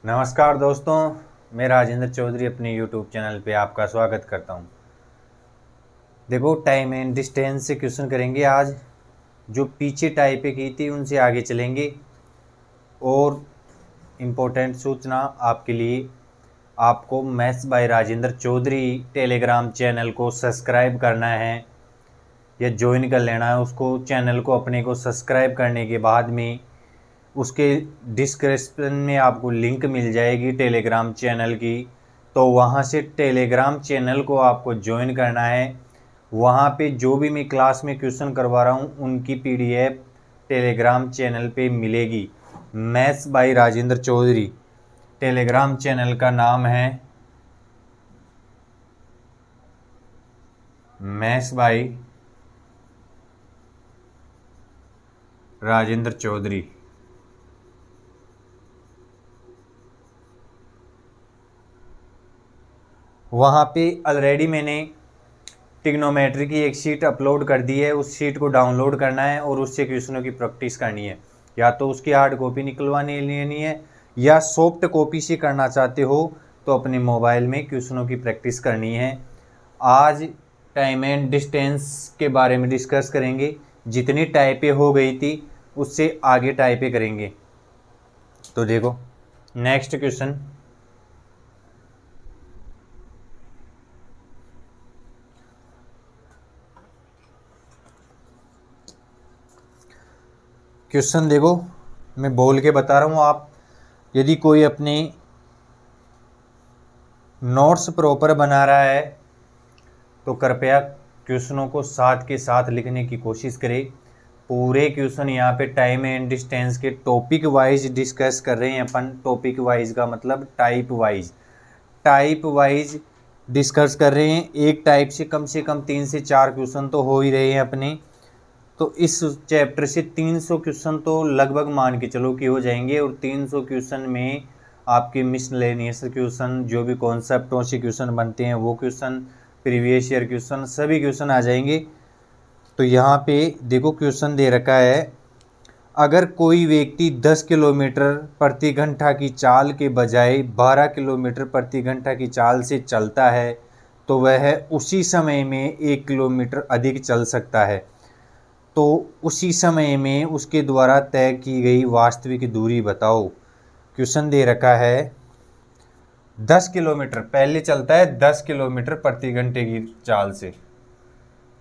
नमस्कार दोस्तों, मैं राजेंद्र चौधरी अपने YouTube चैनल पे आपका स्वागत करता हूँ। देखो, टाइम एंड डिस्टेंस से क्वेश्चन करेंगे आज। जो पीछे टाइप पे की थी उनसे आगे चलेंगे। और इम्पोर्टेंट सूचना आपके लिए, आपको maths by Rajendra Chaudhary Telegram channel को सब्सक्राइब करना है या ज्वाइन कर लेना है। उसको चैनल को अपने को सब्सक्राइब करने के बाद में उसके डिस्क्रिप्शन में आपको लिंक मिल जाएगी टेलीग्राम चैनल की। तो वहाँ से टेलीग्राम चैनल को आपको ज्वाइन करना है। वहाँ पे जो भी मैं क्लास में क्वेश्चन करवा रहा हूँ उनकी PDF टेलीग्राम चैनल पे मिलेगी। Maths by Rajendra Chaudhary Telegram channel का नाम है। Maths by Rajendra Chaudhary. वहाँ पे ऑलरेडी मैंने ट्रिग्नोमेट्री की एक शीट अपलोड कर दी है। उस शीट को डाउनलोड करना है और उससे क्वेश्चनों की प्रैक्टिस करनी है। या तो उसकी हार्ड कॉपी निकलवानी लेनी है या सॉफ्ट कॉपी से करना चाहते हो तो अपने मोबाइल में क्वेश्चनों की प्रैक्टिस करनी है। आज टाइम एंड डिस्टेंस के बारे में डिस्कस करेंगे। जितनी टाइपें हो गई थी उससे आगे टाइपें करेंगे। तो देखो, नेक्स्ट क्वेश्चन। क्वेश्चन देखो, मैं बोल के बता रहा हूँ। आप यदि कोई अपने नोट्स प्रॉपर बना रहा है तो कृपया क्वेश्चनों को साथ के साथ लिखने की कोशिश करें। पूरे क्वेश्चन यहाँ पे टाइम एंड डिस्टेंस के टॉपिक वाइज डिस्कस कर रहे हैं अपन। टॉपिक वाइज का मतलब टाइप वाइज डिस्कस कर रहे हैं। एक टाइप से कम 3 से 4 क्वेश्चन तो हो ही रहे हैं अपने। तो इस चैप्टर से 300 क्वेश्चन तो लगभग मान के चलो कि हो जाएंगे। और 300 क्वेश्चन में आपके मिसलेनियस क्वेश्चन, जो भी कॉन्सेप्टों से क्वेश्चन बनते हैं वो क्वेश्चन, प्रीवियस ईयर क्वेश्चन, सभी क्वेश्चन आ जाएंगे। तो यहाँ पे देखो, क्वेश्चन दे रखा है, अगर कोई व्यक्ति 10 किलोमीटर प्रति घंटा की चाल के बजाय 12 किलोमीटर प्रति घंटा की चाल से चलता है तो वह उसी समय में 1 किलोमीटर अधिक चल सकता है। तो उसी समय में उसके द्वारा तय की गई वास्तविक दूरी बताओ। क्वेश्चन दे रखा है 10 किलोमीटर, पहले चलता है 10 किलोमीटर प्रति घंटे की चाल से,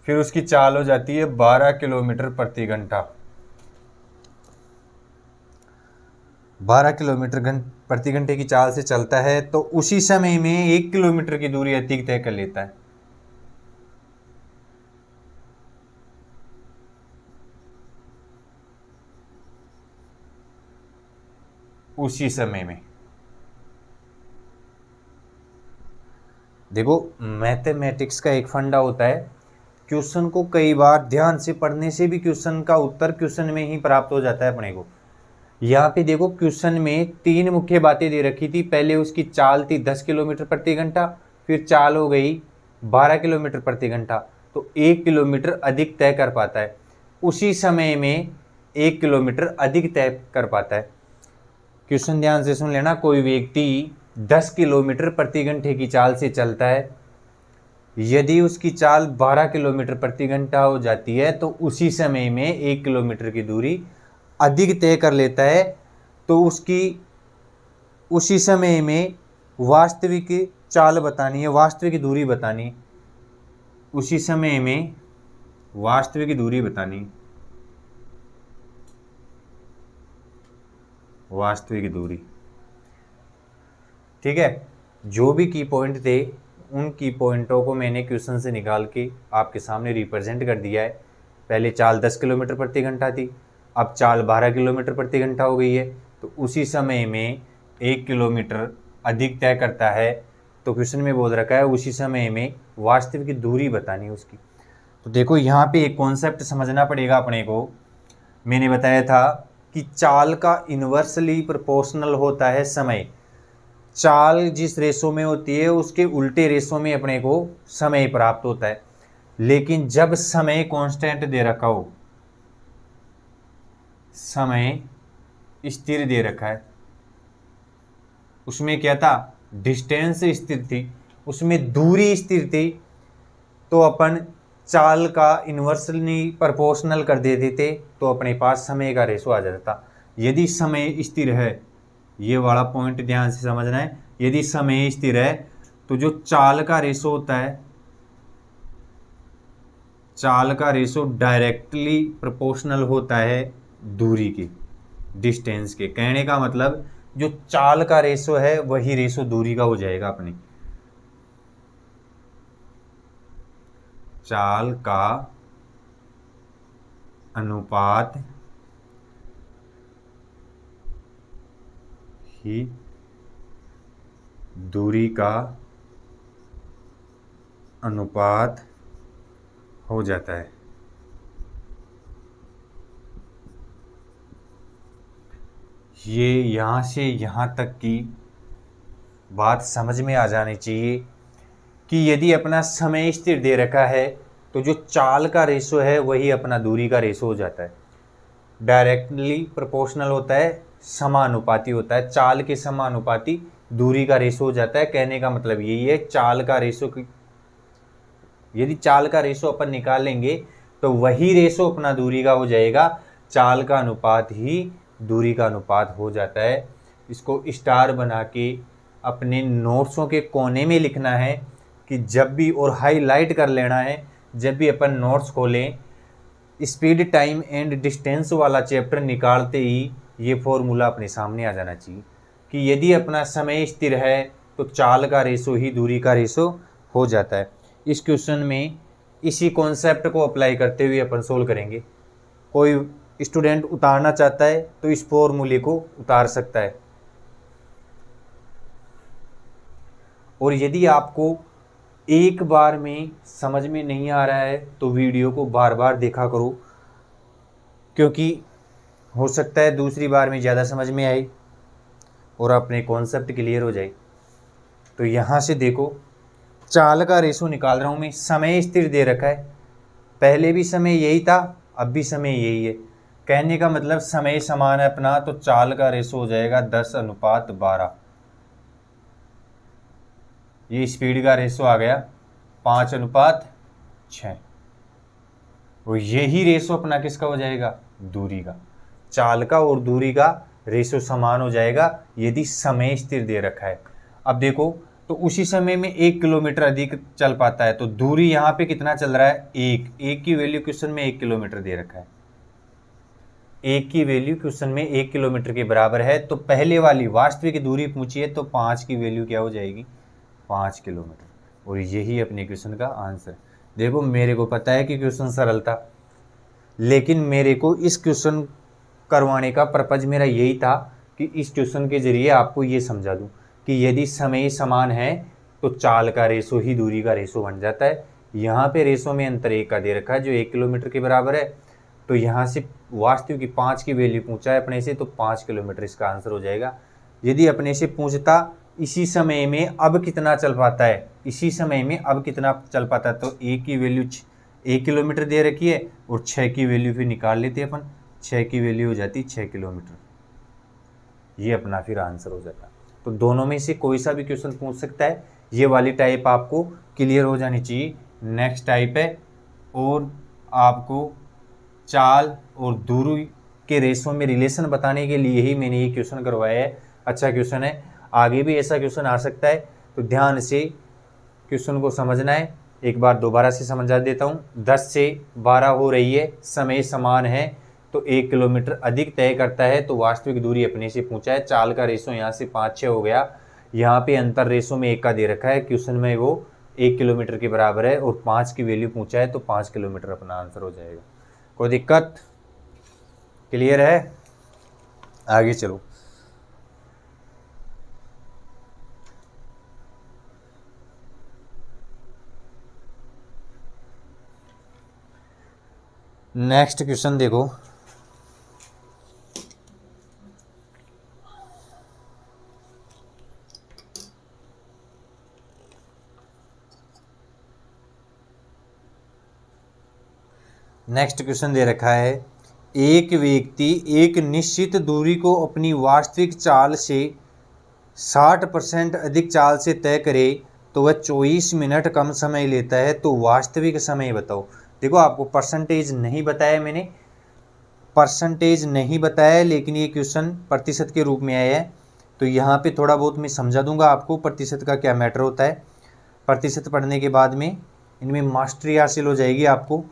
फिर उसकी चाल हो जाती है 12 किलोमीटर प्रति घंटा। 12 किलोमीटर प्रति घंटे की चाल से चलता है तो उसी समय में 1 किलोमीटर की दूरी अधिक तय कर लेता है। उसी समय में देखो, मैथमेटिक्स का एक फंडा होता है, क्वेश्चन को कई बार ध्यान से पढ़ने से भी क्वेश्चन का उत्तर क्वेश्चन में ही प्राप्त हो जाता है अपने को। यहाँ पे देखो, क्वेश्चन में 3 मुख्य बातें दे रखी थी। पहले उसकी चाल थी 10 किलोमीटर प्रति घंटा, फिर चाल हो गई 12 किलोमीटर प्रति घंटा, तो 1 किलोमीटर अधिक तय कर पाता है। उसी समय में 1 किलोमीटर अधिक तय कर पाता है। क्वेश्चन ध्यान से सुन लेना। कोई व्यक्ति 10 किलोमीटर प्रति घंटे की चाल से चलता है। यदि उसकी चाल 12 किलोमीटर प्रति घंटा हो जाती है तो उसी समय में 1 किलोमीटर की दूरी अधिक तय कर लेता है। तो उसकी उसी समय में वास्तविक चाल बतानी है, वास्तविक दूरी बतानी। उसी समय में वास्तविक दूरी बतानी, वास्तविक दूरी। ठीक है। जो भी की पॉइंट थे उन की पॉइंटों को मैंने क्वेश्चन से निकाल के आपके सामने रिप्रेजेंट कर दिया है। पहले चाल 10 किलोमीटर प्रति घंटा थी, अब चाल 12 किलोमीटर प्रति घंटा हो गई है। तो उसी समय में 1 किलोमीटर अधिक तय करता है। तो क्वेश्चन में बोल रखा है उसी समय में वास्तविक दूरी बतानी उसकी। तो देखो, यहाँ पे एक कॉन्सेप्ट समझना पड़ेगा अपने को। मैंने बताया था कि चाल का इन्वर्सली प्रोपोर्शनल होता है समय। चाल जिस रेशो में होती है उसके उल्टे रेशो में अपने को समय प्राप्त होता है। लेकिन जब समय कांस्टेंट दे रखा हो, समय स्थिर दे रखा है, उसमें क्या था, डिस्टेंस स्थिर थी, उसमें दूरी स्थिर थी, तो अपन चाल का इन्वर्सली प्रोपोर्शनल कर देते थे तो अपने पास समय का रेशो आ जाता था। यदि समय स्थिर है, ये वाला पॉइंट ध्यान से समझना है, यदि समय स्थिर है तो जो चाल का रेशो होता है, चाल का रेशो डायरेक्टली प्रोपोर्शनल होता है दूरी के, डिस्टेंस के। कहने का मतलब जो चाल का रेशो है वही रेशो दूरी का हो जाएगा अपनी। चाल का अनुपात ही दूरी का अनुपात हो जाता है। ये यहाँ से यहाँ तक की बात समझ में आ जानी चाहिए कि यदि अपना समय स्थिर दे रखा है तो जो चाल का रेशो है वही अपना दूरी का रेशो हो जाता है। डायरेक्टली प्रोपोर्शनल होता है, समानुपाती होता है, चाल के समानुपाती दूरी का रेशो हो जाता है। कहने का मतलब यही है, चाल का रेशो, यदि चाल का रेशो अपन निकाल लेंगे तो वही रेशो अपना दूरी का हो जाएगा। चाल का अनुपात ही दूरी का अनुपात हो जाता है। इसको स्टार बना के अपने नोट्सों के कोने में लिखना है कि जब भी, और हाईलाइट कर लेना है, जब भी अपन नोट्स खोलें, स्पीड टाइम एंड डिस्टेंस वाला चैप्टर निकालते ही ये फॉर्मूला अपने सामने आ जाना चाहिए कि यदि अपना समय स्थिर है तो चाल का रेशो ही दूरी का रेशो हो जाता है। इस क्वेश्चन में इसी कॉन्सेप्ट को अप्लाई करते हुए अपन सोल्व करेंगे। कोई स्टूडेंट उतारना चाहता है तो इस फॉर्मूले को उतार सकता है। और यदि आपको एक बार में समझ में नहीं आ रहा है तो वीडियो को बार बार देखा करो, क्योंकि हो सकता है दूसरी बार में ज़्यादा समझ में आई और अपने कॉन्सेप्ट क्लियर हो जाए। तो यहाँ से देखो, चाल का रेशो निकाल रहा हूँ मैं, समय स्थिर दे रखा है, पहले भी समय यही था, अब भी समय यही है। कहने का मतलब समय समान है अपना, तो चाल का रेशो हो जाएगा 10:12। ये स्पीड का रेशो आ गया 5:6। और यही रेशो अपना किसका हो जाएगा, दूरी का। चाल का और दूरी का रेशो समान हो जाएगा यदि समय स्थिर दे रखा है। अब देखो, तो उसी समय में 1 किलोमीटर अधिक चल पाता है, तो दूरी यहाँ पे कितना चल रहा है, 1 की वैल्यू क्वेश्चन में 1 किलोमीटर दे रखा है। 1 की वैल्यू क्वेश्चन में 1 किलोमीटर के बराबर है, तो पहले वाली वास्तविक दूरी पूछी है तो 5 की वैल्यू क्या हो जाएगी, 5 किलोमीटर। और यही अपने क्वेश्चन का आंसर। देखो, मेरे को पता है कि क्वेश्चन सरल था, लेकिन मेरे को इस क्वेश्चन करवाने का पर्पज मेरा यही था कि इस क्वेश्चन के जरिए आपको ये समझा दूं कि यदि समय समान है तो चाल का रेशो ही दूरी का रेशो बन जाता है। यहाँ पे रेशो में अंतर 1 का दे रखा है जो 1 किलोमीटर के बराबर है, तो यहाँ से वास्तविक की 5 की वैल्यू पूछा है अपने से, तो 5 किलोमीटर इसका आंसर हो जाएगा। यदि अपने से पूछता इसी समय में अब कितना चल पाता है, इसी समय में अब कितना चल पाता है, तो 1 की वैल्यू 1 किलोमीटर दे रखी है और 6 की वैल्यू फिर निकाल लेते अपन, 6 की वैल्यू हो जाती 6 किलोमीटर, ये अपना फिर आंसर हो जाता। तो दोनों में से कोई सा भी क्वेश्चन पूछ सकता है, ये वाली टाइप आपको क्लियर हो जानी चाहिए। नेक्स्ट टाइप है, और आपको चाल और दूरी के रेशो में रिलेशन बताने के लिए ही मैंने ये क्वेश्चन करवाया है। अच्छा क्वेश्चन है, आगे भी ऐसा क्वेश्चन आ सकता है, तो ध्यान से क्वेश्चन को समझना है। एक बार दोबारा से समझा देता हूँ। 10 से 12 हो रही है, समय समान है, तो 1 किलोमीटर अधिक तय करता है, तो वास्तविक दूरी अपने से पूछा है। चाल का रेशो यहाँ से 5-6 हो गया, यहाँ पे अंतर रेशो में 1 का दे रखा है, क्वेश्चन में वो 1 किलोमीटर के बराबर है और 5 की वैल्यू पूछा है, तो 5 किलोमीटर अपना आंसर हो जाएगा। कोई दिक्कत, क्लियर है? आगे चलो। नेक्स्ट क्वेश्चन देखो, नेक्स्ट क्वेश्चन दे रखा है, एक व्यक्ति एक निश्चित दूरी को अपनी वास्तविक चाल से 60% अधिक चाल से तय करे तो वह 24 मिनट कम समय लेता है, तो वास्तविक समय बताओ। देखो आपको परसेंटेज नहीं बताया मैंने, परसेंटेज नहीं बताया, लेकिन ये क्वेश्चन प्रतिशत के रूप में आया है। तो यहाँ पे थोड़ा बहुत मैं समझा दूंगा आपको प्रतिशत का क्या मैटर होता है। प्रतिशत पढ़ने के बाद में इनमें मास्टरी हासिल हो जाएगी आपको,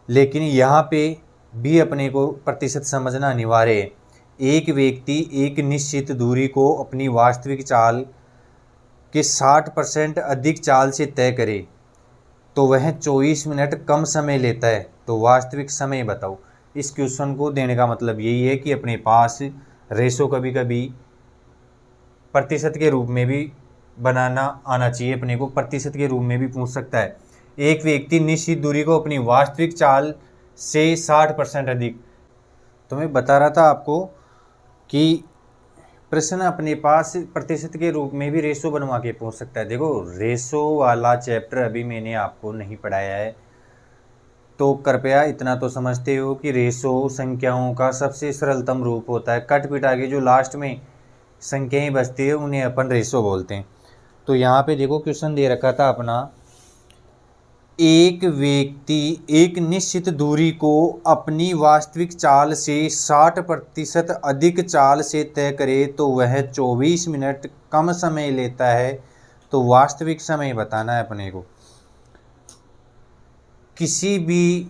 लेकिन यहाँ पे भी अपने को प्रतिशत समझना अनिवार्य है। एक व्यक्ति एक निश्चित दूरी को अपनी वास्तविक चाल के 60% अधिक चाल से तय करे तो वह 24 मिनट कम समय लेता है, तो वास्तविक समय बताओ। इस क्वेश्चन को देने का मतलब यही है कि अपने पास रेशो कभी कभी प्रतिशत के रूप में भी बनाना आना चाहिए, अपने को प्रतिशत के रूप में भी पूछ सकता है। एक व्यक्ति निश्चित दूरी को अपनी वास्तविक चाल से 60% अधिक, तो मैं बता रहा था आपको कि प्रश्न अपने पास प्रतिशत के रूप में भी रेशो बनवा के पूछ सकता है। देखो रेशो वाला चैप्टर अभी मैंने आपको नहीं पढ़ाया है, तो कृपया इतना तो समझते हो कि रेशो संख्याओं का सबसे सरलतम रूप होता है। कट पिटा के जो लास्ट में संख्याएं बचती है उन्हें अपन रेशो बोलते हैं। तो यहाँ पे देखो क्वेश्चन दे रखा था अपना, एक व्यक्ति एक निश्चित दूरी को अपनी वास्तविक चाल से 60% अधिक चाल से तय करे तो वह 24 मिनट कम समय लेता है, तो वास्तविक समय बताना है अपने को। किसी भी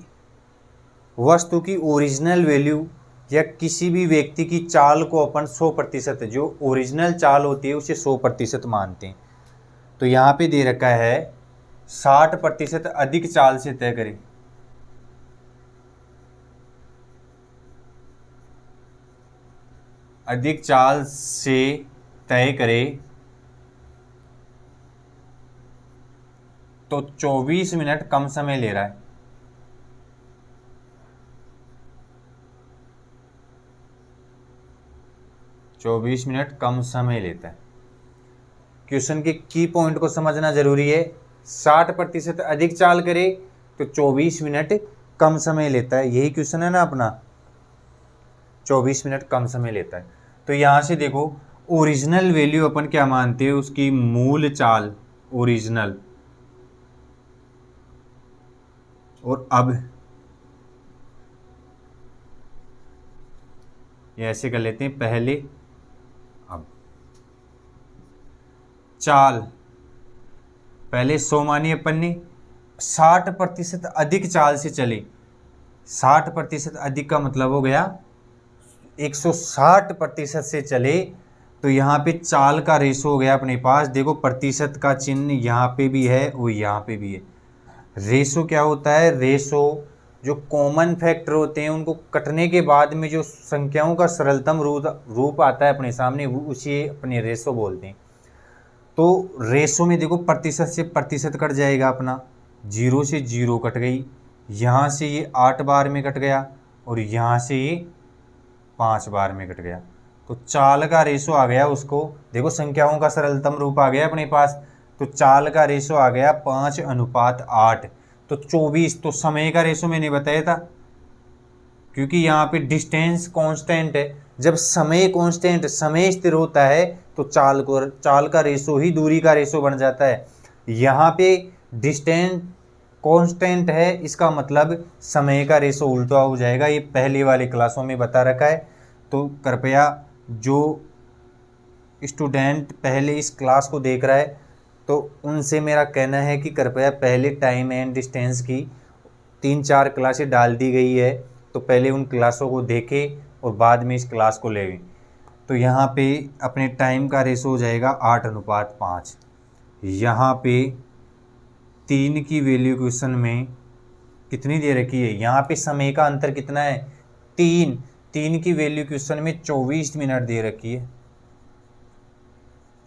वस्तु की ओरिजिनल वैल्यू या किसी भी व्यक्ति की चाल को अपन 100%, जो ओरिजिनल चाल होती है उसे 100% मानते हैं। तो यहाँ पे दे रखा है 60% अधिक चाल से तय करें, अधिक चाल से तय करे तो 24 मिनट कम समय ले रहा है। चौबीस मिनट कम समय लेता है। क्वेश्चन के की पॉइंट को समझना जरूरी है। 60% अधिक चाल करे तो 24 मिनट कम समय लेता है, यही क्वेश्चन है ना अपना, 24 मिनट कम समय लेता है। तो यहां से देखो ओरिजिनल वैल्यू अपन क्या मानते हैं, उसकी मूल चाल ओरिजिनल, और अब ये ऐसे कर लेते हैं, पहले अब चाल पहले 100 मानी अपन ने, 60% अधिक चाल से चले, 60% अधिक का मतलब हो गया 160% से चले, तो यहाँ पे चाल का रेशो हो गया अपने पास। देखो प्रतिशत का चिन्ह यहाँ पे भी है और यहाँ पे भी है। रेशो क्या होता है, रेशो जो कॉमन फैक्टर होते हैं उनको कटने के बाद में जो संख्याओं का सरलतम रूप आता है अपने सामने, वो उसे अपने रेशो बोलते हैं। तो रेशो में देखो प्रतिशत से प्रतिशत कट जाएगा अपना, 0 से 0 कट गई, यहाँ से ये 8 बार में कट गया और यहाँ से ये 5 बार में कट गया। तो चाल का रेशो आ गया, उसको देखो संख्याओं का सरलतम रूप आ गया अपने पास, तो चाल का रेशो आ गया 5:8। तो 24, तो समय का रेशो मैंने बताया था, क्योंकि यहाँ पे डिस्टेंस कांस्टेंट है। जब समय कांस्टेंट, समय स्थिर होता है तो चाल का रेशो ही दूरी का रेशो बन जाता है। यहाँ पे डिस्टेंस कांस्टेंट है, इसका मतलब समय का रेशो उल्टा हो जाएगा। ये पहले वाले क्लासों में बता रखा है। तो कृपया जो स्टूडेंट पहले इस क्लास को देख रहा है तो उनसे मेरा कहना है कि कृपया पहले टाइम एंड डिस्टेंस की 3-4 क्लासें डाल दी गई है, तो पहले उन क्लासों को देखें और बाद में इस क्लास को लें। तो यहाँ पे अपने टाइम का रेशो हो जाएगा 8:5। यहाँ पे 3 की वैल्यू क्वेश्चन में कितनी दे रखी है, यहाँ पे समय का अंतर कितना है, 3 की वैल्यू क्वेश्चन में 24 मिनट दे रखी है,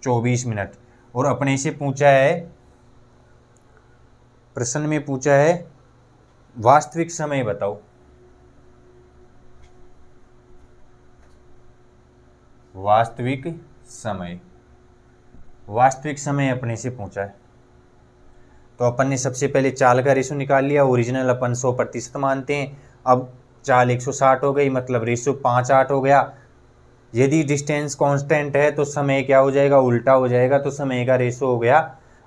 24 मिनट। और अपने से पूछा है, प्रश्न में पूछा है वास्तविक समय बताओ। वास्तविक समय अपने से पूछा है। तो अपन ने सबसे पहले चाल का रेशो निकाल लिया, ओरिजिनल अपन 100% मानते हैं। अब चाल 160 हो गई, मतलब रेशो 5:8 हो गया। यदि डिस्टेंस कांस्टेंट है तो समय क्या हो जाएगा, उल्टा हो जाएगा। तो समय का रेशो हो गया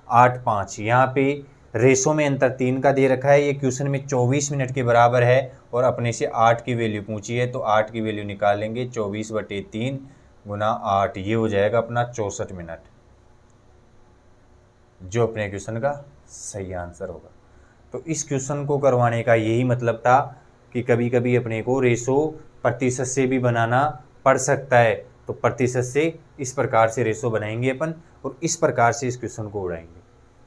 8:5। यहाँ पे रेशो में अंतर 3 का दे रखा है। ये क्वेश्चन में 24 मिनट के बराबर है और अपने से 8 की वैल्यू पूछी है, तो 8 की वैल्यू निकालेंगे। 24/3 गुना 8, ये हो जाएगा अपना 64 मिनट, जो अपने क्वेश्चन का सही आंसर होगा। तो इस क्वेश्चन को करवाने का यही मतलब था कि कभी कभी अपने को रेशो प्रतिशत से भी बनाना पड़ सकता है। तो प्रतिशत से इस प्रकार से रेशो बनाएंगे अपन और इस प्रकार से इस क्वेश्चन को उड़ाएंगे।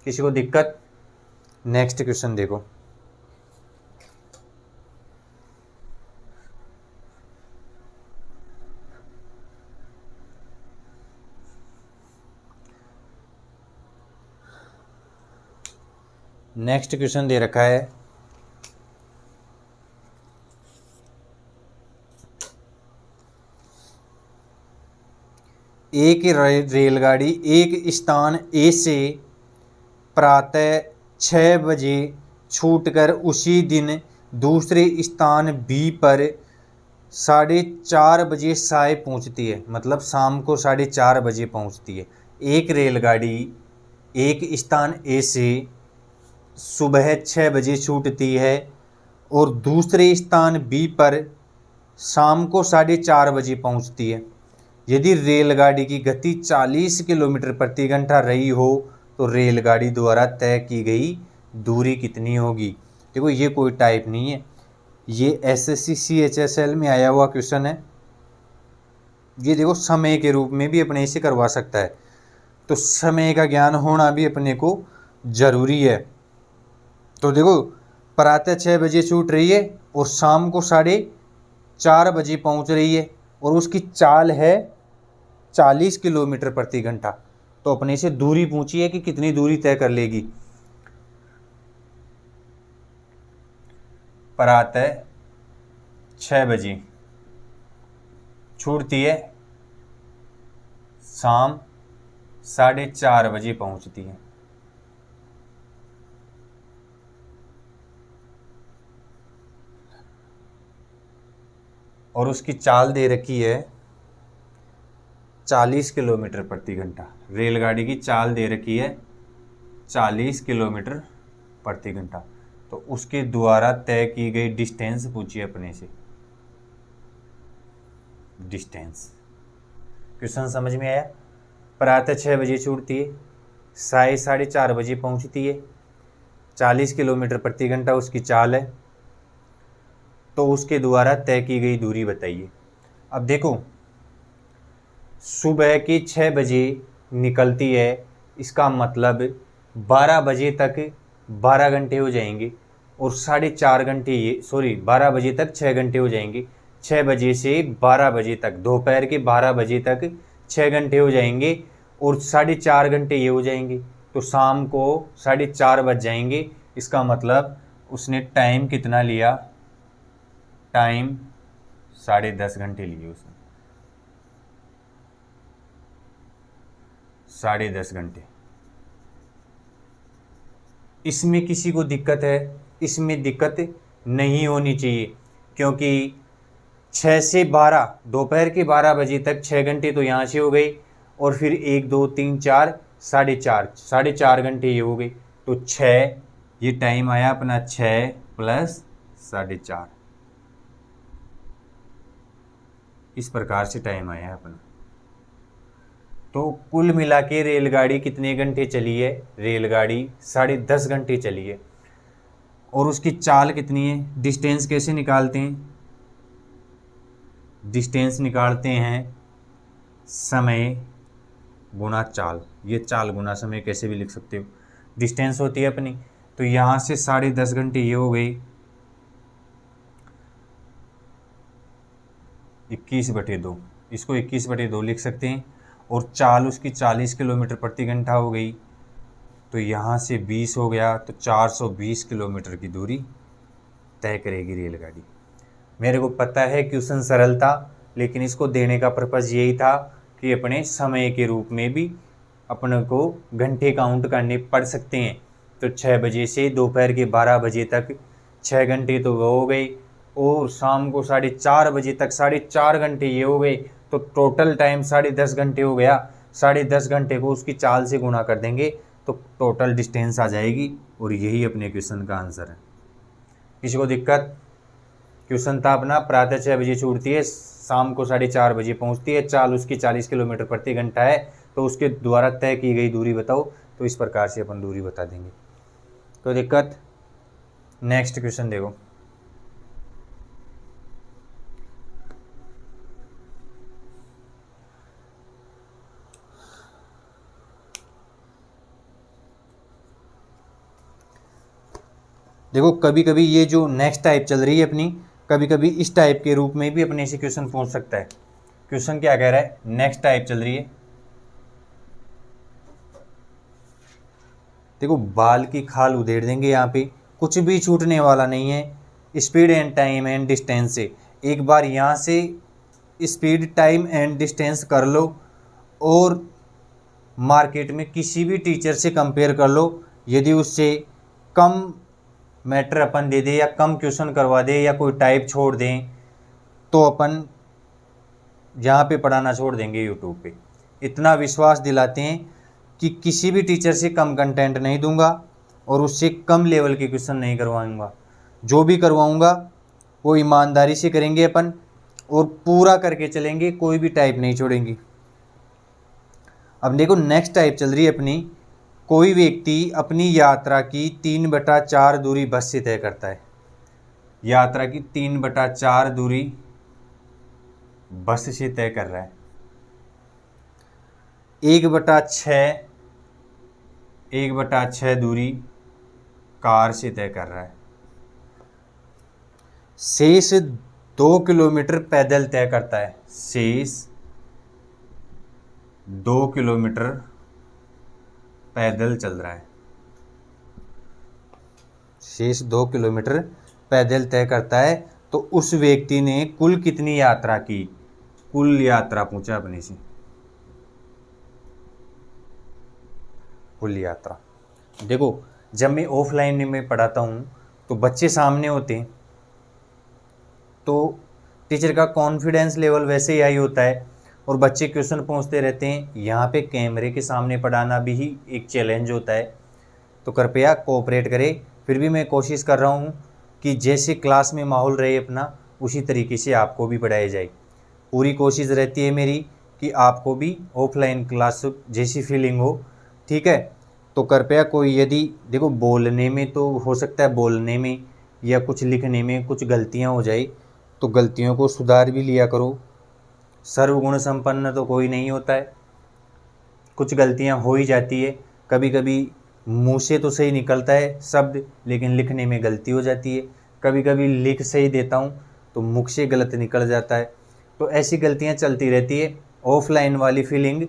किसी को दिक्कत? नेक्स्ट क्वेश्चन देखो। नेक्स्ट क्वेश्चन दे रखा है, एक रेलगाड़ी एक स्थान ए से प्रातः 6 बजे छूटकर उसी दिन दूसरे स्थान बी पर 4:30 बजे साय पहुंचती है। मतलब शाम को 4:30 बजे पहुंचती है। एक रेलगाड़ी एक स्थान ए से सुबह 6 बजे छूटती है और दूसरे स्थान बी पर शाम को 4:30 बजे पहुंचती है। यदि रेलगाड़ी की गति 40 किलोमीटर प्रति घंटा रही हो तो रेलगाड़ी द्वारा तय की गई दूरी कितनी होगी। देखो ये कोई टाइप नहीं है, ये एसएससी CHSL में आया हुआ क्वेश्चन है। ये देखो समय के रूप में भी अपने से करवा सकता है, तो समय का ज्ञान होना भी अपने को जरूरी है। तो देखो प्रातः 6 बजे छूट रही है और शाम को 4:30 बजे पहुंच रही है और उसकी चाल है 40 किलोमीटर प्रति घंटा। तो अपने से दूरी पूछी है कि कितनी दूरी तय कर लेगी। प्रातः 6 बजे छूटती है, शाम 4:30 बजे पहुंचती है। और उसकी चाल दे रखी है 40 किलोमीटर प्रति घंटा। रेलगाड़ी की चाल दे रखी है 40 किलोमीटर प्रति घंटा। तो उसके द्वारा तय की गई डिस्टेंस पूछिए अपने से। डिस्टेंस क्वेश्चन समझ में आया? प्रातः 6 बजे छूटती है, 4:30 बजे पहुंचती है, 40 किलोमीटर प्रति घंटा उसकी चाल है, तो उसके द्वारा तय की गई दूरी बताइए। अब देखो सुबह के 6 बजे निकलती है, इसका मतलब 12 बजे तक 12 घंटे हो जाएंगे और 4.5 घंटे 12 बजे तक 6 घंटे हो जाएंगे। 6 बजे से 12 बजे तक, दोपहर के 12 बजे तक 6 घंटे हो जाएंगे और 4.5 घंटे ये हो जाएंगे। तो शाम को 4:30 बज जाएंगे। इसका मतलब उसने टाइम कितना लिया? टाइम 10.5 घंटे लिए उसने, 10.5 घंटे। इसमें किसी को दिक्कत है? इसमें दिक्कत नहीं होनी चाहिए, क्योंकि 6 से 12, दोपहर के 12 बजे तक 6 घंटे तो यहाँ से हो गई और फिर 1 2 3 4 4.5 घंटे ये हो गई। तो 6, ये टाइम आया अपना 6 + 4.5, इस प्रकार से टाइम आया अपना। तो कुल मिला के रेलगाड़ी कितने घंटे चली है? रेलगाड़ी 10.5 घंटे चली है। और उसकी चाल कितनी है? डिस्टेंस कैसे निकालते हैं? डिस्टेंस निकालते हैं समय गुना चाल। ये चाल गुना समय कैसे भी लिख सकते हो। डिस्टेंस होती है अपनी, तो यहाँ से 10.5 घंटे ये हो गई 21/2, इसको 21/2 लिख सकते हैं। और चाल उसकी 40 किलोमीटर प्रति घंटा हो गई, तो यहाँ से 20 हो गया, तो 420 किलोमीटर की दूरी तय करेगी रेलगाड़ी। मेरे को पता है क्वेश्चन सरल था, लेकिन इसको देने का पर्पज़ यही था कि अपने समय के रूप में भी अपने को घंटे काउंट करने पड़ सकते हैं। तो 6 बजे से दोपहर के 12 बजे तक 6 घंटे तो वो हो गई और शाम को 4:30 बजे तक 4.5 घंटे ये हो गए। तो टोटल टाइम 10.5 घंटे हो गया। 10.5 घंटे को उसकी चाल से गुणा कर देंगे तो टोटल डिस्टेंस आ जाएगी और यही अपने क्वेश्चन का आंसर है। किसी को दिक्कत? क्वेश्चन था अपना, प्रातः 6 बजे छूटती है, शाम को 4:30 बजे पहुंचती है, चाल उसकी 40 किलोमीटर प्रति घंटा है, तो उसके द्वारा तय की गई दूरी बताओ। तो इस प्रकार से अपन दूरी बता देंगे। कोई दिक्कत? नेक्स्ट क्वेश्चन देखो। देखो कभी कभी ये जो नेक्स्ट टाइप चल रही है अपनी, कभी कभी इस टाइप के रूप में भी अपने से क्वेश्चन पूछ सकता है। क्वेश्चन क्या कह रहा है? नेक्स्ट टाइप चल रही है। देखो बाल की खाल उधेड़ देंगे, यहाँ पे कुछ भी छूटने वाला नहीं है। Speed and time and distance से एक बार यहाँ से स्पीड टाइम एंड डिस्टेंस कर लो और मार्केट में किसी भी टीचर से कंपेयर कर लो। यदि उससे कम मैटर अपन दे दे या कम क्वेश्चन करवा दे या कोई टाइप छोड़ दें तो अपन यहाँ पे पढ़ाना छोड़ देंगे यूट्यूब पे। इतना विश्वास दिलाते हैं कि किसी भी टीचर से कम कंटेंट नहीं दूंगा और उससे कम लेवल के क्वेश्चन नहीं करवाऊंगा। जो भी करवाऊंगा वो ईमानदारी से करेंगे अपन और पूरा करके चलेंगे, कोई भी टाइप नहीं छोड़ेंगे। अब देखो नेक्स्ट टाइप चल रही है अपनी। कोई व्यक्ति अपनी यात्रा की 3/4 दूरी बस से तय करता है। यात्रा की 3/4 दूरी बस से तय कर रहा है। 1/6 दूरी कार से तय कर रहा है। शेष 2 किलोमीटर पैदल तय करता है। शेष 2 किलोमीटर पैदल चल रहा है। शेष 2 किलोमीटर पैदल तय करता है। तो उस व्यक्ति ने कुल कितनी यात्रा की? कुल यात्रा पूछा अपने से। कुल यात्रा देखो जब मैं ऑफलाइन में पढ़ाता हूँ तो बच्चे सामने होते हैं तो टीचर का कॉन्फिडेंस लेवल वैसे ही हाई होता है और बच्चे क्वेश्चन पूछते रहते हैं। यहाँ पे कैमरे के सामने पढ़ाना भी ही एक चैलेंज होता है, तो कृपया कोऑपरेट करें। फिर भी मैं कोशिश कर रहा हूँ कि जैसे क्लास में माहौल रहे अपना उसी तरीके से आपको भी पढ़ाया जाए। पूरी कोशिश रहती है मेरी कि आपको भी ऑफलाइन क्लास जैसी फीलिंग हो, ठीक है। तो कृपया कोई यदि देखो बोलने में तो हो सकता है बोलने में या कुछ लिखने में कुछ गलतियाँ हो जाए तो गलतियों को सुधार भी लिया करो। सर्वगुण संपन्न तो कोई नहीं होता है, कुछ गलतियाँ हो ही जाती है। कभी कभी मुँह से तो सही निकलता है शब्द लेकिन लिखने में गलती हो जाती है। कभी कभी लिख सही देता हूँ तो मुख से गलत निकल जाता है। तो ऐसी गलतियाँ चलती रहती है। ऑफलाइन वाली फीलिंग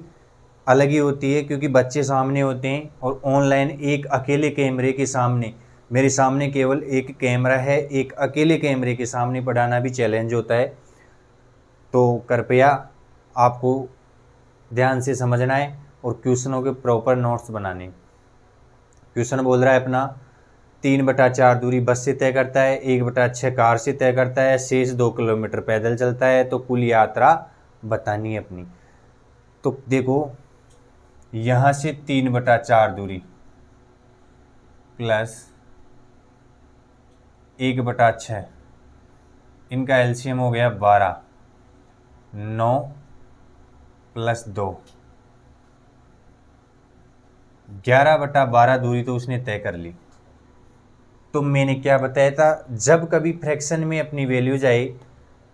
अलग ही होती है क्योंकि बच्चे सामने होते हैं और ऑनलाइन एक अकेले कैमरे के सामने, मेरे सामने केवल एक कैमरा है, एक अकेले कैमरे के सामने पढ़ाना भी चैलेंज होता है। तो कृपया आपको ध्यान से समझना है और क्वेश्चनों के प्रॉपर नोट्स बनाने। क्वेश्चन बोल रहा है अपना 3/4 दूरी बस से तय करता है, 1/6 कार से तय करता है, शेष 2 किलोमीटर पैदल चलता है, तो कुल यात्रा बतानी है अपनी। तो देखो यहाँ से 3/4 दूरी प्लस 1/6, इनका एलसीएम हो गया 12, 9 + 2, 11/12 दूरी तो उसने तय कर ली। तो मैंने क्या बताया था, जब कभी फ्रैक्शन में अपनी वैल्यू जाए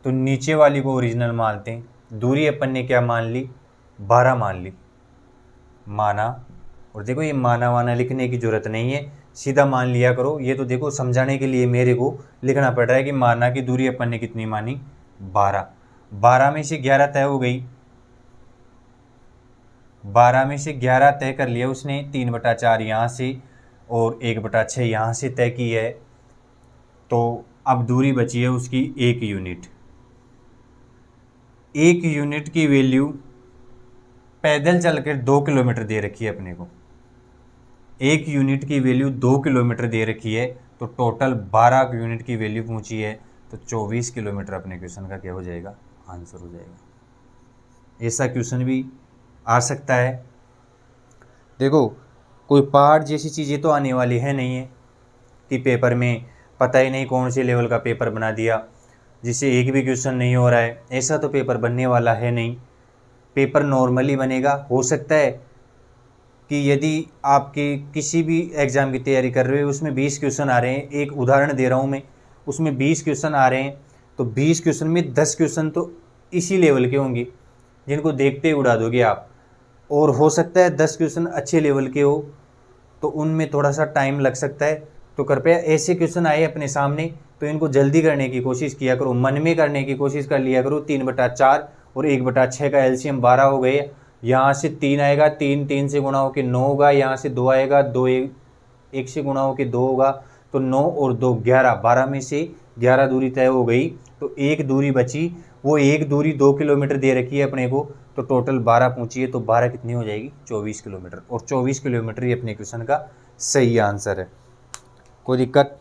तो नीचे वाली को ओरिजिनल मानते हैं। दूरी अपन ने क्या मान ली? 12 मान ली, माना। और देखो ये माना वाना लिखने की जरूरत नहीं है, सीधा मान लिया करो। ये तो देखो समझाने के लिए मेरे को लिखना पड़ रहा है कि माना की दूरी अपन ने कितनी मानी? 12। 12 में से 11 तय हो गई, 12 में से 11 तय कर लिया उसने। 3/4 यहाँ से और 1/6 यहाँ से तय की है। तो अब दूरी बची है उसकी 1 यूनिट। 1 यूनिट की वैल्यू पैदल चलकर 2 किलोमीटर दे रखी है अपने को। 1 यूनिट की वैल्यू 2 किलोमीटर दे रखी है, तो टोटल 12 यूनिट की वैल्यू पूछी है, तो 24 किलोमीटर अपने क्वेश्चन का क्या हो जाएगा? आंसर हो जाएगा। ऐसा क्वेश्चन भी आ सकता है। देखो कोई पहाड़ जैसी चीज़ें तो आने वाली है नहीं है कि पेपर में पता ही नहीं कौन से लेवल का पेपर बना दिया जिससे एक भी क्वेश्चन नहीं हो रहा है, ऐसा तो पेपर बनने वाला है नहीं। पेपर नॉर्मली बनेगा। हो सकता है कि यदि आपके किसी भी एग्ज़ाम की तैयारी कर रहे हो उसमें 20 क्वेश्चन आ रहे हैं, एक उदाहरण दे रहा हूँ मैं, उसमें 20 क्वेश्चन आ रहे हैं तो 20 क्वेश्चन में 10 क्वेश्चन तो इसी लेवल के होंगे जिनको देखते ही उड़ा दोगे आप, और हो सकता है 10 क्वेश्चन अच्छे लेवल के हो तो उनमें थोड़ा सा टाइम लग सकता है। तो कृपया ऐसे क्वेश्चन आए अपने सामने तो इनको जल्दी करने की कोशिश किया करो, मन में करने की कोशिश कर लिया करो। 3/4 और 1/6 का एलसीएम 12 हो गए, यहाँ से 3 आएगा, 3 से गुणा होकर 9 होगा, यहाँ से 2 आएगा, 2 1 से गुणा होकर 2 होगा, तो 9 और 2 11, 12 में से 11 दूरी तय हो गई तो एक दूरी बची, वो एक दूरी 2 किलोमीटर दे रखी है अपने को, तो टोटल 12 पहुंची है, तो 12 कितनी हो जाएगी 24 किलोमीटर, और 24 किलोमीटर ही अपने क्वेश्चन का सही आंसर है। कोई दिक्कत?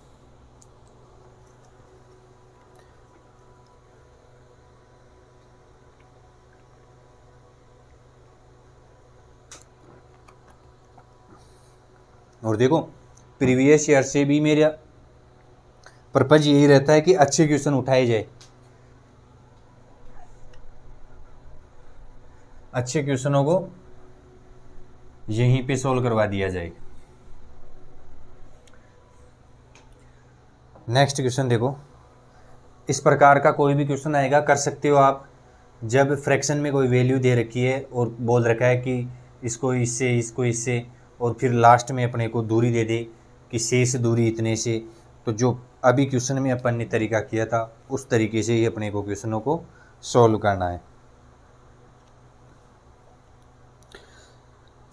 और देखो प्रीवियस ईयर से भी मेरा पर्पज यही रहता है कि अच्छे क्वेश्चन उठाए जाए, अच्छे क्वेश्चनों को यहीं पे सोल्व करवा दिया जाए। नेक्स्ट क्वेश्चन देखो, इस प्रकार का कोई भी क्वेश्चन आएगा, कर सकते हो आप। जब फ्रैक्शन में कोई वैल्यू दे रखी है और बोल रखा है कि इसको इससे और फिर लास्ट में अपने को दूरी दे दे कि शेष दूरी इतने से, तो जो अभी क्वेश्चन में अपन ने तरीका किया था उस तरीके से ही अपने को क्वेश्चनों को सॉल्व करना है।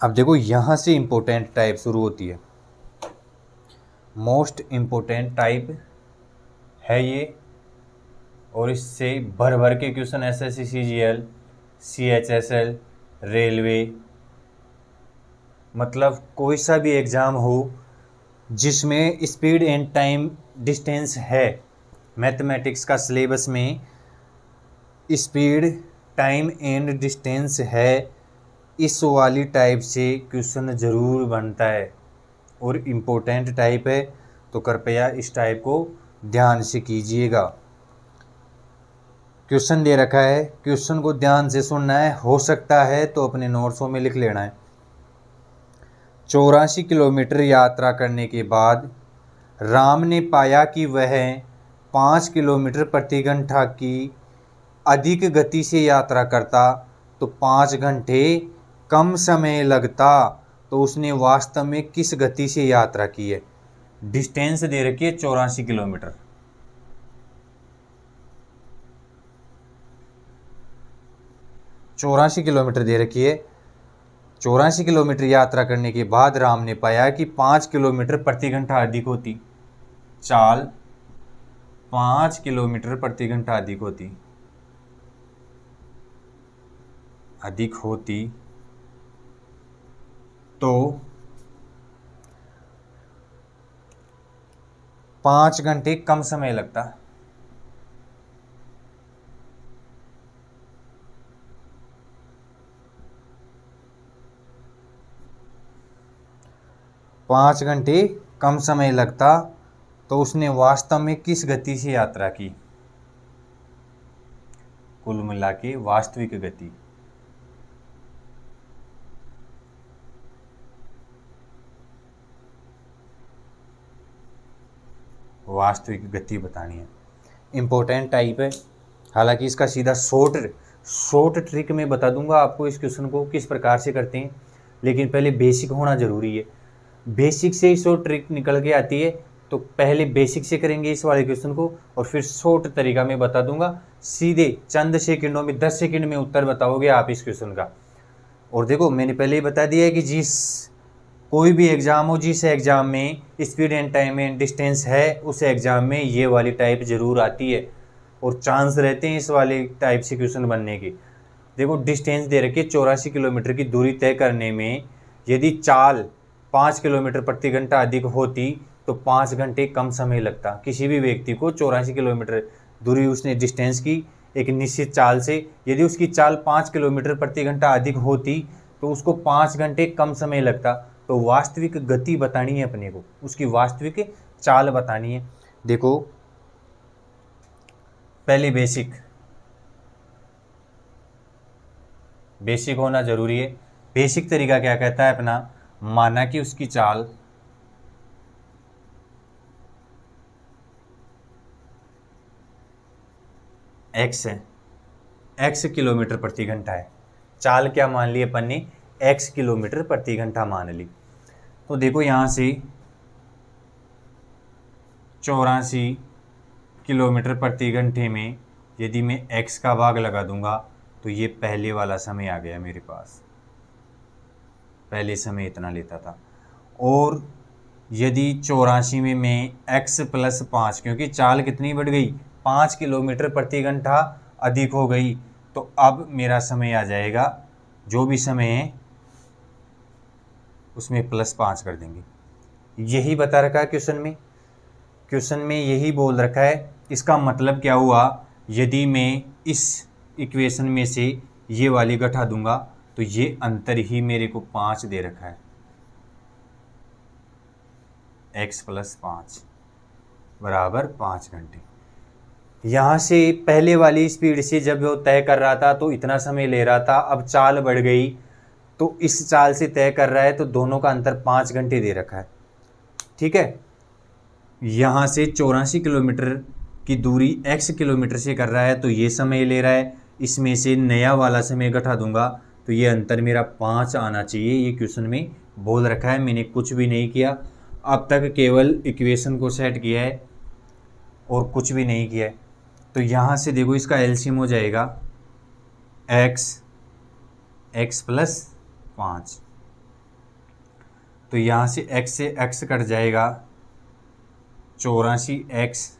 अब देखो यहाँ से इम्पोर्टेंट टाइप शुरू होती है, मोस्ट इम्पोर्टेंट टाइप है ये, और इससे भर भर के question SSC CGL, CHSL, railway, मतलब कोई सा भी एग्ज़ाम हो जिसमें स्पीड एंड टाइम डिस्टेंस है, मैथमेटिक्स का सिलेबस में स्पीड टाइम एंड डिस्टेंस है, इस वाली टाइप से क्वेश्चन ज़रूर बनता है और इम्पोर्टेंट टाइप है, तो कृपया इस टाइप को ध्यान से कीजिएगा। क्वेश्चन दे रखा है, क्वेश्चन को ध्यान से सुनना है, हो सकता है तो अपने नोट्सों में लिख लेना है। 84 किलोमीटर यात्रा करने के बाद राम ने पाया कि वह 5 किलोमीटर प्रति घंटा की अधिक गति से यात्रा करता तो 5 घंटे कम समय लगता, तो उसने वास्तव में किस गति से यात्रा की है। डिस्टेंस दे रखी है 84 किलोमीटर, दे रखी है। 84 किलोमीटर यात्रा करने के बाद राम ने पाया कि 5 किलोमीटर प्रति घंटा अधिक होती, चाल 5 किलोमीटर प्रति घंटा अधिक होती तो 5 घंटे कम समय लगता। पाँच घंटे कम समय लगता तो उसने वास्तव में किस गति से यात्रा की। कुल मिला के वास्तविक गति, बतानी है। इम्पोर्टेंट टाइप है, हालांकि इसका सीधा शॉर्ट ट्रिक में बता दूंगा आपको इस क्वेश्चन को किस प्रकार से करते हैं, लेकिन पहले बेसिक होना ज़रूरी है। बेसिक से ही शॉर्ट ट्रिक निकल के आती है, तो पहले बेसिक से करेंगे इस वाले क्वेश्चन को और फिर शॉर्ट तरीका में बता दूंगा, सीधे चंद सेकंडों में 10 सेकंड में उत्तर बताओगे आप इस क्वेश्चन का। और देखो मैंने पहले ही बता दिया है कि जिस कोई भी एग्ज़ाम हो, जिस एग्ज़ाम में speed and time and distance है उस एग्ज़ाम में ये वाली टाइप ज़रूर आती है और चांस रहते हैं इस वाले टाइप से क्वेश्चन बनने के। देखो डिस्टेंस दे रखी है 84 किलोमीटर की दूरी तय करने में यदि चाल 5 किलोमीटर प्रति घंटा अधिक होती तो 5 घंटे कम समय लगता। किसी भी व्यक्ति को 84 किलोमीटर दूरी उसने डिस्टेंस की एक निश्चित चाल से। यदि उसकी चाल 5 किलोमीटर प्रति घंटा अधिक होती तो उसको 5 घंटे कम समय लगता। तो वास्तविक गति बतानी है अपने को, उसकी वास्तविक चाल बतानी है। देखो पहले बेसिक होना जरूरी है। बेसिक तरीका क्या कहता है अपना, माना कि उसकी चाल x है, x किलोमीटर प्रति घंटा है। चाल क्या मान ली अपन ने, x किलोमीटर प्रति घंटा मान ली। तो देखो यहाँ से 84 किलोमीटर प्रति घंटे में यदि मैं x का भाग लगा दूंगा तो ये पहले वाला समय आ गया मेरे पास, पहले समय इतना लेता था। और यदि 84 में मैं x + 5, क्योंकि चाल कितनी बढ़ गई, 5 किलोमीटर प्रति घंटा अधिक हो गई, तो अब मेरा समय आ जाएगा, जो भी समय है उसमें +5 कर देंगे। यही बता रखा है क्वेश्चन में यही बोल रखा है। इसका मतलब क्या हुआ, यदि मैं इस इक्वेशन में से ये वाली घटा दूंगा तो ये अंतर ही मेरे को 5 दे रखा है, x + 5 बराबर 5 घंटे। यहाँ से पहले वाली स्पीड से जब वो तय कर रहा था तो इतना समय ले रहा था, अब चाल बढ़ गई तो इस चाल से तय कर रहा है तो दोनों का अंतर 5 घंटे दे रखा है। ठीक है, यहाँ से 84 किलोमीटर की दूरी x किलोमीटर से कर रहा है तो ये समय ले रहा है, इसमें से नया वाला समय घटा दूंगा तो ये अंतर मेरा 5 आना चाहिए। ये क्वेश्चन में बोल रखा है, मैंने कुछ भी नहीं किया अब तक, केवल इक्वेशन को सेट किया है और कुछ भी नहीं किया है। तो यहाँ से देखो इसका एलसीएम हो जाएगा x + 5, तो यहाँ से x से x कट जाएगा, 84x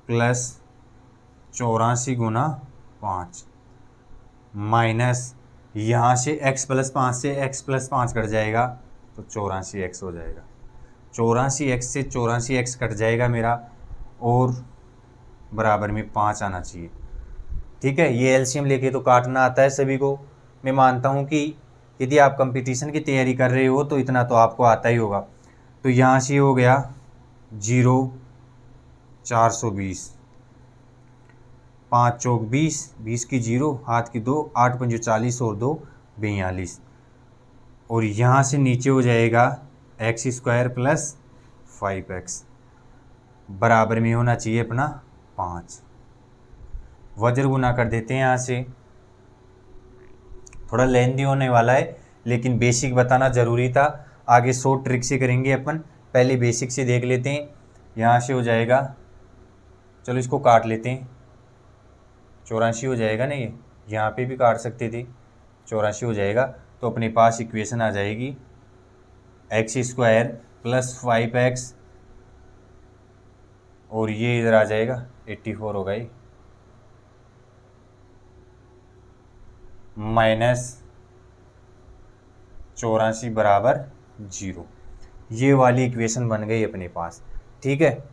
+ 84 × 5 माइनस यहाँ से x + 5 से x + 5 कट जाएगा तो 84x हो जाएगा। 84x से 84x कट जाएगा मेरा और बराबर में 5 आना चाहिए। ठीक है, ये एलसीएम लेके तो काटना आता है सभी को। मैं मानता हूँ कि यदि आप कंपटीशन की तैयारी कर रहे हो तो इतना तो आपको आता ही होगा। तो यहाँ से हो गया 0 420, 5 चौक 20, 20 की 0, हाथ की 2, 8 पंजे 40 और 2 42, और यहाँ से नीचे हो जाएगा x² + 5x बराबर में होना चाहिए अपना 5। वज्र गुना कर देते हैं, यहाँ से थोड़ा लेंदी होने वाला है लेकिन बेसिक बताना ज़रूरी था। आगे शॉर्ट ट्रिक से करेंगे अपन, पहले बेसिक से देख लेते हैं। यहाँ से हो जाएगा, चलो इसको काट लेते हैं, 84 हो जाएगा ना, ये यहाँ पे भी काट सकते थे, 84 हो जाएगा। तो अपने पास इक्वेशन आ जाएगी x² + 5x और ये इधर आ जाएगा 84 होगा ये, -84 बराबर 0। ये वाली इक्वेशन बन गई अपने पास। ठीक है,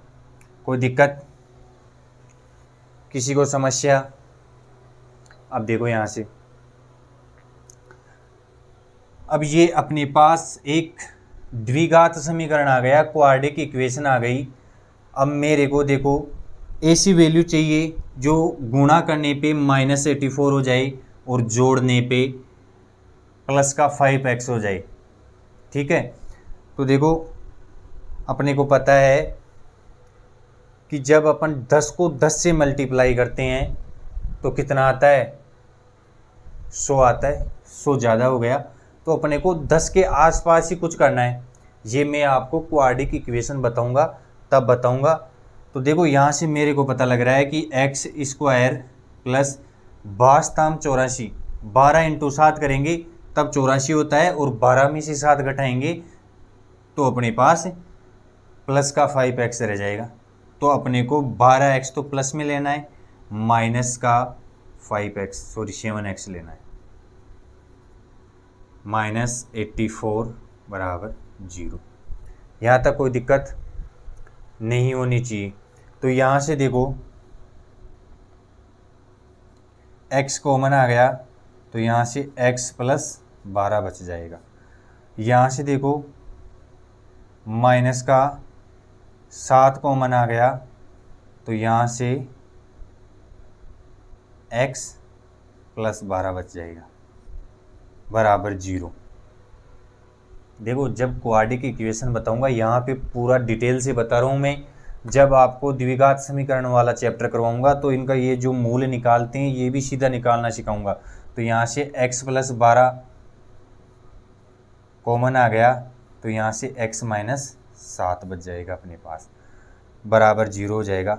कोई दिक्कत, किसी को समस्या? अब देखो यहाँ से, अब ये अपने पास एक द्विघात समीकरण आ गया, क्वाड्रेटिक इक्वेशन आ गई। अब मेरे को देखो ऐसी वैल्यू चाहिए जो गुणा करने पे -84 हो जाए और जोड़ने पे +5x हो जाए। ठीक है, तो देखो अपने को पता है कि जब अपन 10 को 10 से मल्टीप्लाई करते हैं तो कितना आता है, 100 आता है। 100 ज़्यादा हो गया तो अपने को 10 के आसपास ही कुछ करना है। ये मैं आपको क्वाड्रेटिक इक्वेशन बताऊंगा, तब बताऊंगा। तो देखो यहाँ से मेरे को पता लग रहा है कि x² + 82 12 × 7 करेंगे तब 84 होता है, और 12 में से 7 घटाएंगे तो अपने पास +5x रह जाएगा। तो अपने को 12x तो प्लस में लेना है, -7x लेना है, -84 बराबर 0। यहाँ तक कोई दिक्कत नहीं होनी चाहिए। तो यहाँ से देखो x कॉमन आ गया तो यहाँ से x प्लस 12 बच जाएगा। यहाँ से देखो माइनस का 7 कॉमन आ गया तो यहाँ से x प्लस 12 बच जाएगा बराबर 0। देखो जब क्वाड्रेटिक इक्वेशन बताऊंगा यहाँ पे पूरा डिटेल से बता रहा हूँ मैं। जब आपको द्विघात समीकरण वाला चैप्टर करवाऊंगा तो इनका ये जो मूल निकालते हैं ये भी सीधा निकालना सिखाऊंगा। तो यहाँ से x प्लस 12 कॉमन आ गया तो यहाँ से x माइनस 7 बच जाएगा अपने पास बराबर 0 हो जाएगा।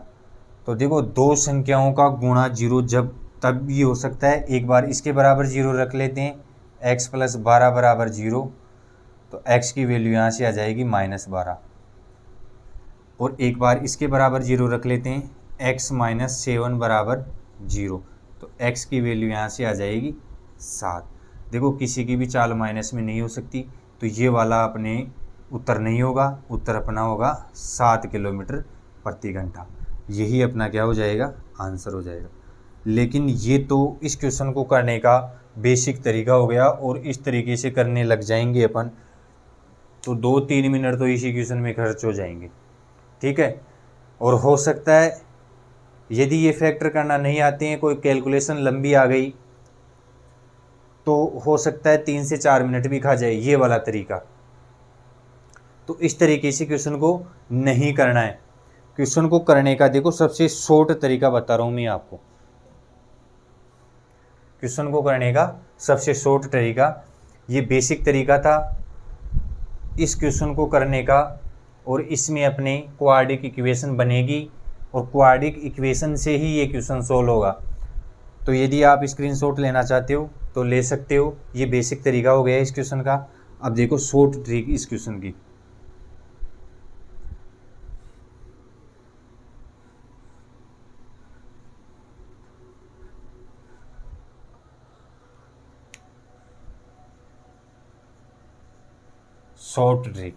तो देखो दो संख्याओं का गुणा 0 जब तब ये हो सकता है। एक बार इसके बराबर 0 रख लेते हैं, x प्लस 12 बराबर 0, तो x की वैल्यू यहाँ से आ जाएगी -12। और एक बार इसके बराबर 0 रख लेते हैं, x माइनस 7 बराबर 0, तो x की वैल्यू यहाँ से आ जाएगी 7। देखो किसी की भी चाल माइनस में नहीं हो सकती, तो ये वाला अपने उत्तर नहीं होगा, उत्तर अपना होगा 7 किलोमीटर प्रति घंटा। यही अपना क्या हो जाएगा, आंसर हो जाएगा। लेकिन ये तो इस क्वेश्चन को करने का बेसिक तरीका हो गया, और इस तरीके से करने लग जाएंगे अपन तो 2-3 मिनट तो इसी क्वेश्चन में खर्च हो जाएंगे, ठीक है। और हो सकता है यदि ये फैक्टर करना नहीं आते हैं, कोई कैलकुलेशन लंबी आ गई, तो हो सकता है 3 से 4 मिनट भी खा जाए ये वाला तरीका। तो इस तरीके से क्वेश्चन को नहीं करना है। क्वेश्चन को करने का देखो सबसे शॉर्ट तरीका बता रहा हूं मैं आपको। क्वेश्चन को करने का सबसे शॉर्ट तरीका, ये बेसिक तरीका था इस क्वेश्चन को करने का, और इसमें अपने क्वाड्रेटिक इक्वेशन बनेगी और क्वाड्रेटिक इक्वेशन से ही ये क्वेश्चन सोल्व होगा। तो यदि आप स्क्रीनशॉट लेना चाहते हो तो ले सकते हो। ये बेसिक तरीका हो गया इस क्वेश्चन का। अब देखो शॉर्ट ट्रिक इस क्वेश्चन की। शॉर्ट ट्रिक,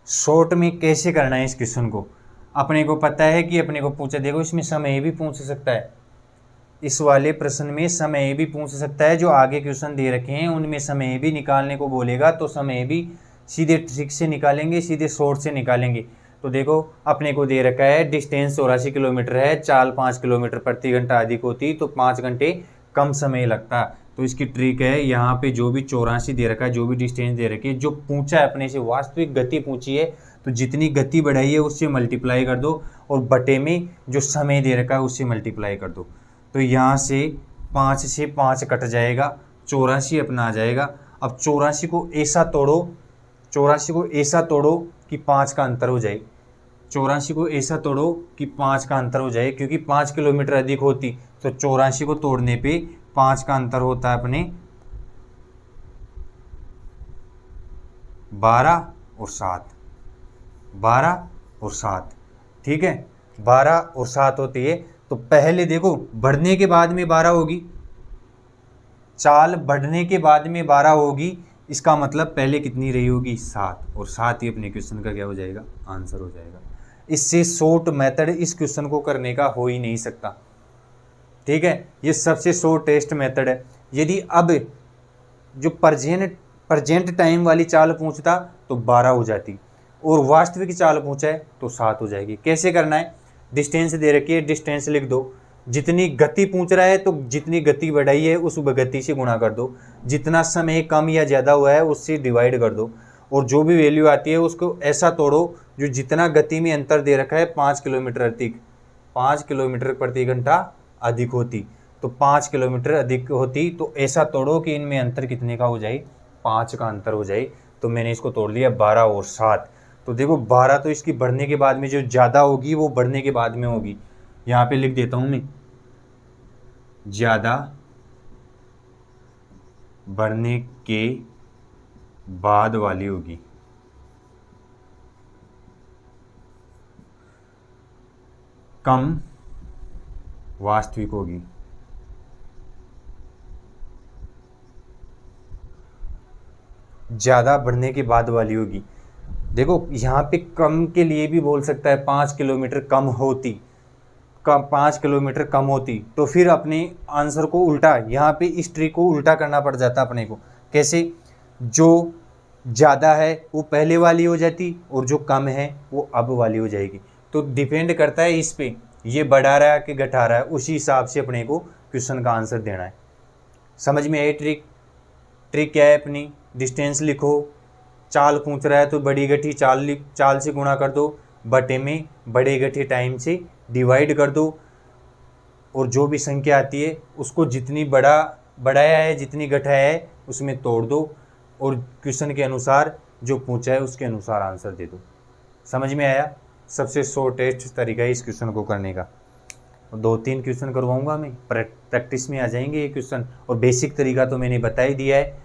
शॉर्ट में कैसे करना है इस क्वेश्चन को, अपने को पता है कि अपने को पूछा, देखो इसमें समय भी पूछ सकता है, इस वाले प्रश्न में समय भी पूछ सकता है। जो आगे क्वेश्चन दे रखे हैं उनमें समय भी निकालने को बोलेगा, तो समय भी सीधे ट्रिक से निकालेंगे, सीधे शॉर्ट से निकालेंगे। तो देखो अपने को दे रखा है डिस्टेंस 84 किलोमीटर है, चाल 5 किलोमीटर प्रति घंटा अधिक होती तो 5 घंटे कम समय लगता। तो इसकी ट्रिक है, यहाँ पे जो भी 84 दे रखा है, जो भी डिस्टेंस दे रखी है, जो पूछा है अपने से वास्तविक गति पूछी है, तो जितनी गति बढ़ाई है उससे मल्टीप्लाई कर दो, और बटे में जो समय दे रखा है उससे मल्टीप्लाई कर दो। तो यहाँ से 5 से 5 कट जाएगा, 84 अपना आ जाएगा। अब 84 को ऐसा तोड़ो, 84 को ऐसा तोड़ो कि 5 का अंतर हो जाए, 84 को ऐसा तोड़ो कि 5 का अंतर हो जाए, क्योंकि 5 किलोमीटर अधिक होती तो 84 को तोड़ने पे 5 का अंतर होता है अपने 12 और 7, 12 और 7, ठीक है, 12 और 7 होती है। तो पहले देखो बढ़ने के बाद में 12 होगी, चाल बढ़ने के बाद में 12 होगी, इसका मतलब पहले कितनी रही होगी, 7, और 7 ही अपने क्वेश्चन का क्या हो जाएगा, आंसर हो जाएगा। इससे शॉर्ट मेथड इस क्वेश्चन को करने का हो ही नहीं सकता, ठीक है। ये सबसे शॉर्टेस्ट मेथड है। यदि अब जो प्रजेंट टाइम वाली चाल पूछता तो 12 हो जाती, और वास्तविक चाल पूछा है तो 7 हो जाएगी। कैसे करना है, डिस्टेंस दे रखी है, डिस्टेंस लिख दो, जितनी गति पूछ रहा है तो जितनी गति बढ़ाई है उस गति से गुणा कर दो, जितना समय कम या ज़्यादा हुआ है उससे डिवाइड कर दो, और जो भी वैल्यू आती है उसको ऐसा तोड़ो जो जितना गति में अंतर दे रखा है 5 किलोमीटर अधिक, 5 किलोमीटर प्रति घंटा अधिक होती, तो 5 किलोमीटर अधिक होती, तो ऐसा तोड़ो कि इनमें अंतर कितने का हो जाए, 5 का अंतर हो जाए। तो मैंने इसको तोड़ लिया 12 और 7। तो देखो 12 तो इसकी बढ़ने के बाद में जो ज़्यादा होगी वो बढ़ने के बाद में होगी, यहाँ पे लिख देता हूँ मैं, ज़्यादा बढ़ने के बाद वाली होगी, कम वास्तविक होगी। ज़्यादा बढ़ने के बाद वाली होगी। देखो यहाँ पे कम के लिए भी बोल सकता है 5 किलोमीटर कम होती, कम 5 किलोमीटर कम होती तो फिर अपने आंसर को उल्टा, यहाँ पे इस ट्रिक को उल्टा करना पड़ जाता अपने को। कैसे? जो ज़्यादा है वो पहले वाली हो जाती और जो कम है वो अब वाली हो जाएगी। तो डिपेंड करता है इस पे, ये बढ़ा रहा है कि घटा रहा है, उसी हिसाब से अपने को क्वेश्चन का आंसर देना है। समझ में आई ट्रिक? ट्रिक क्या है अपनी? डिस्टेंस लिखो, चाल पूछ रहा है तो बड़ी गठी चाल से गुणा कर दो, बटे में बड़े गठी टाइम से डिवाइड कर दो, और जो भी संख्या आती है उसको जितनी बढ़ाया है जितनी घटाया है उसमें तोड़ दो, और क्वेश्चन के अनुसार जो पूछा है उसके अनुसार आंसर दे दो। समझ में आया? सबसे शॉर्टेस्ट तरीका है इस क्वेश्चन को करने का। 2-3 क्वेश्चन करवाऊंगा मैं, प्रैक्टिस में आ जाएंगे ये क्वेश्चन। और बेसिक तरीका तो मैंने बता ही दिया है।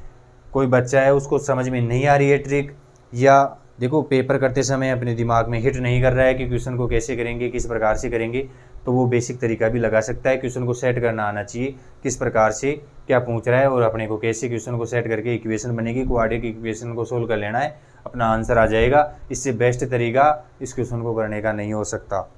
कोई बच्चा है उसको समझ में नहीं आ रही है ट्रिक, या देखो पेपर करते समय अपने दिमाग में हिट नहीं कर रहा है कि क्वेश्चन को कैसे करेंगे, किस प्रकार से करेंगे, तो वो बेसिक तरीका भी लगा सकता है। क्वेश्चन को सेट करना आना चाहिए, किस प्रकार से क्या पूछ रहा है और अपने को कैसे क्वेश्चन को सेट करके इक्वेशन बनेगी, क्वाड्रेटिक इक्वेशन को सोल्व कर लेना है, अपना आंसर आ जाएगा। इससे बेस्ट तरीका इस क्वेश्चन को करने का नहीं हो सकता।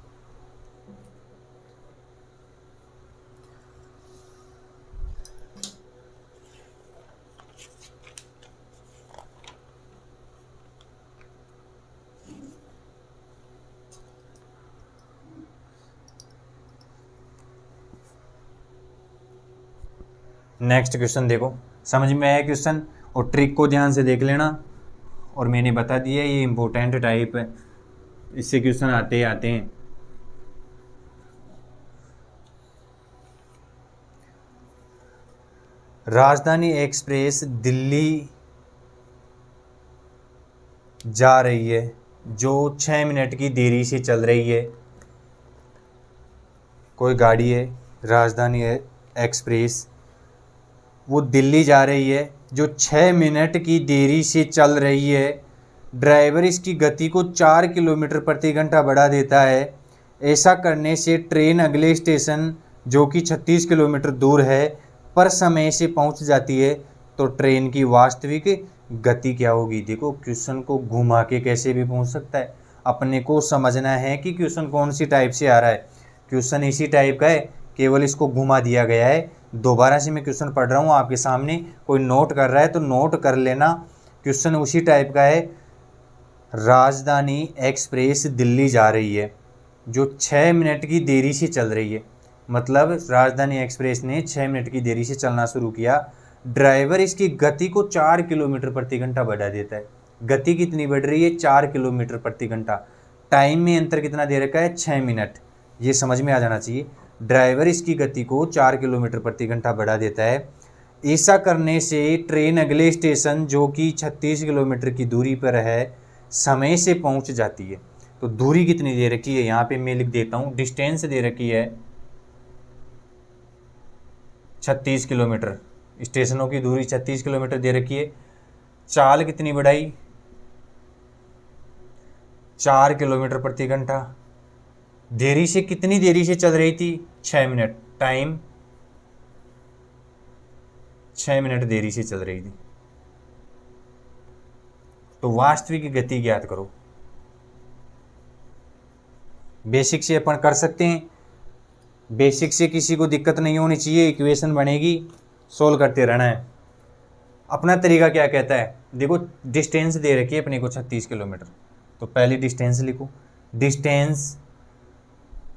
नेक्स्ट क्वेश्चन देखो, समझ में आया क्वेश्चन? और ट्रिक को ध्यान से देख लेना, और मैंने बता दिया ये इम्पोर्टेंट टाइप है, इससे क्वेश्चन आते हैं। राजधानी एक्सप्रेस दिल्ली जा रही है जो 6 मिनट की देरी से चल रही है। कोई गाड़ी है राजधानी एक्सप्रेस, वो दिल्ली जा रही है जो 6 मिनट की देरी से चल रही है। ड्राइवर इसकी गति को 4 किलोमीटर प्रति घंटा बढ़ा देता है। ऐसा करने से ट्रेन अगले स्टेशन जो कि 36 किलोमीटर दूर है पर समय से पहुंच जाती है। तो ट्रेन की वास्तविक गति क्या होगी? देखो क्वेश्चन को घुमा के कैसे भी पूछ सकता है, अपने को समझना है कि क्वेश्चन कौन सी टाइप से आ रहा है। क्वेश्चन इसी टाइप का है, केवल इसको घुमा दिया गया है। दोबारा से मैं क्वेश्चन पढ़ रहा हूँ आपके सामने, कोई नोट कर रहा है तो नोट कर लेना। क्वेश्चन उसी टाइप का है, राजधानी एक्सप्रेस दिल्ली जा रही है जो 6 मिनट की देरी से चल रही है। मतलब राजधानी एक्सप्रेस ने 6 मिनट की देरी से चलना शुरू किया। ड्राइवर इसकी गति को 4 किलोमीटर प्रति घंटा बढ़ा देता है। गति कितनी बढ़ रही है? 4 किलोमीटर प्रति घंटा। टाइम में अंतर कितना दे रखा है? 6 मिनट। ये समझ में आ जाना चाहिए। ड्राइवर इसकी गति को 4 किलोमीटर प्रति घंटा बढ़ा देता है। ऐसा करने से ट्रेन अगले स्टेशन जो कि 36 किलोमीटर की दूरी पर है समय से पहुंच जाती है। तो दूरी कितनी दे रखी है? यहाँ पे मैं लिख देता हूँ, डिस्टेंस दे रखी है 36 किलोमीटर। स्टेशनों की दूरी 36 किलोमीटर दे रखी है। चाल कितनी बढ़ाई? 4 किलोमीटर प्रति घंटा। देरी से कितनी देरी से चल रही थी? 6 मिनट। टाइम 6 मिनट देरी से चल रही थी। तो वास्तविक गति ज्ञात करो। बेसिक से अपन कर सकते हैं, बेसिक से किसी को दिक्कत नहीं होनी चाहिए। इक्वेशन बनेगी, सोल्व करते रहना है। अपना तरीका क्या कहता है? देखो डिस्टेंस दे रखी है अपने को 36 किलोमीटर, तो पहली डिस्टेंस लिखो। डिस्टेंस